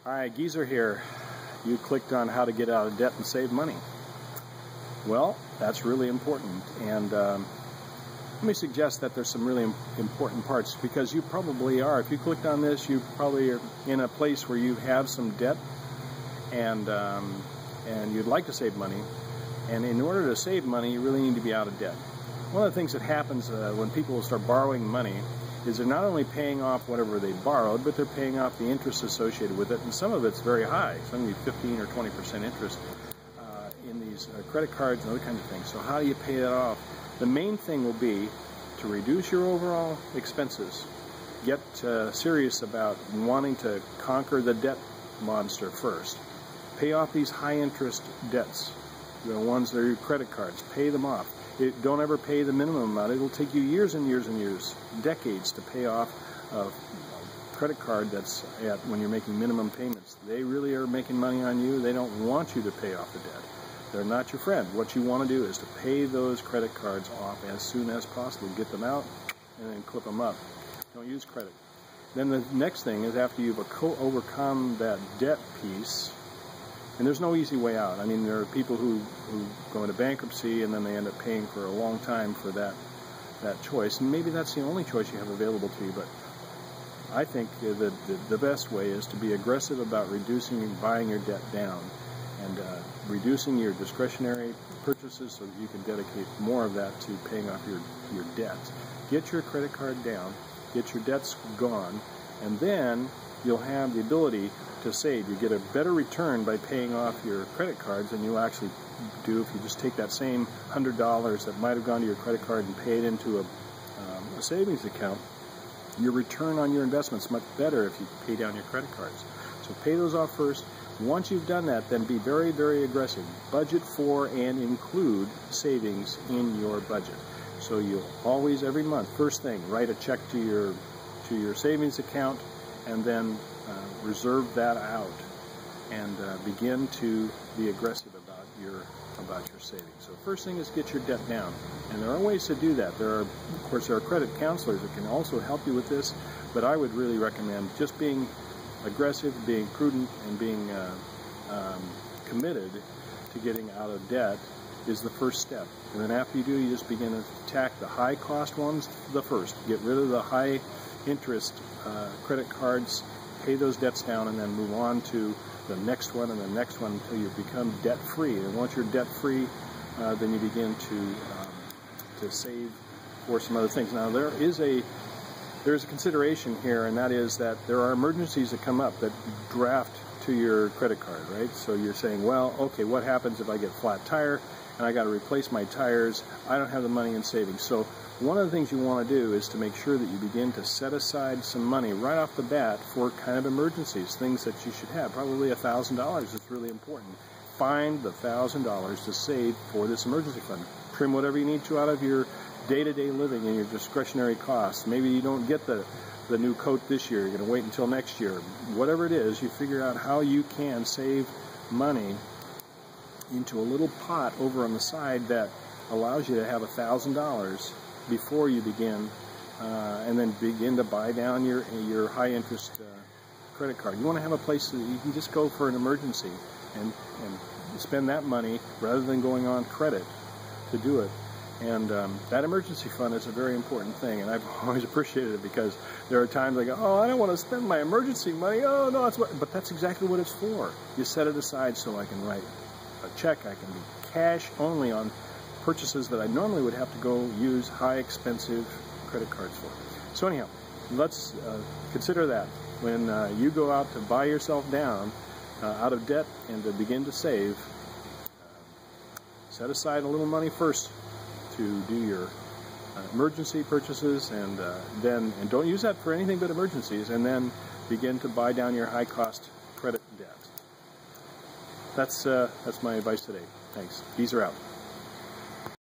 Hi, Geezer here. You clicked on how to get out of debt and save money. Well, that's really important, and let me suggest that there's some really important parts, because you probably are. If you clicked on this, you probably are in a place where you have some debt and you'd like to save money, and in order to save money, you really need to be out of debt. One of the things that happens when people start borrowing money is they're not only paying off whatever they borrowed, but they're paying off the interest associated with it, and some of it's very high. Some of you 15 or 20% interest in these credit cards and other kinds of things. So how do you pay that off? The main thing will be to reduce your overall expenses. Get serious about wanting to conquer the debt monster first. Pay off these high interest debts, the ones that are your credit cards. Pay them off. Don't ever pay the minimum amount. It'll take you years and years and years, decades, to pay off a credit card that's when you're making minimum payments. They really are making money on you. They don't want you to pay off the debt. They're not your friend. What you want to do is to pay those credit cards off as soon as possible. Get them out and then clip them up. Don't use credit. Then the next thing is, after you've overcome that debt piece, and there's no easy way out. I mean, there are people who go into bankruptcy and then they end up paying for a long time for that choice. And maybe that's the only choice you have available to you. But I think the best way is to be aggressive about reducing and buying your debt down, and reducing your discretionary purchases so that you can dedicate more of that to paying off your debts. Get your credit card down, get your debts gone, and then you'll have the ability to save. You get a better return by paying off your credit cards than you'll actually do if you just take that same $100 that might have gone to your credit card and pay it into a savings account. Your return on your investment is much better if you pay down your credit cards. So pay those off first. Once you've done that, then be very, very aggressive. Budget for and include savings in your budget. So you'll always, every month, first thing, write a check to your savings account, and then reserve that out, and begin to be aggressive about your savings. So first thing is get your debt down, and there are ways to do that. Of course, there are credit counselors that can also help you with this, but I would really recommend just being aggressive, being prudent, and being committed to getting out of debt is the first step. And then after you do, you just begin to attack the high cost ones the first. Get rid of the high interest credit cards, pay those debts down, and then move on to the next one and the next one until you become debt free. And once you're debt free, then you begin to save for some other things. Now there's a consideration here, and that is that there are emergencies that come up that draft to your credit card, right? So you're saying, well, okay, what happens if I get a flat tire and I got to replace my tires? I don't have the money in savings. So one of the things you want to do is to make sure that you begin to set aside some money right off the bat for kind of emergencies, things that you should have. Probably $1,000 is really important. Find the $1,000 to save for this emergency fund. Trim whatever you need to out of your day-to-day living and your discretionary costs. Maybe you don't get the new coat this year. You're going to wait until next year. Whatever it is, you figure out how you can save money into a little pot over on the side that allows you to have $1,000 before you begin, and then begin to buy down your high interest credit card. You want to have a place that you can just go for an emergency and spend that money rather than going on credit to do it. And that emergency fund is a very important thing, and I've always appreciated it, because there are times I go, oh, I don't want to spend my emergency money. Oh no, but that's exactly what it's for. You set it aside so I can write a check. I can be cash only on purchases that I normally would have to go use high expensive credit cards for. So anyhow, let's consider that when you go out to buy yourself down out of debt and to begin to save. Set aside a little money first to do your emergency purchases, and don't use that for anything but emergencies, and then begin to buy down your high cost credit debt. That's my advice today. Thanks. Geezer out.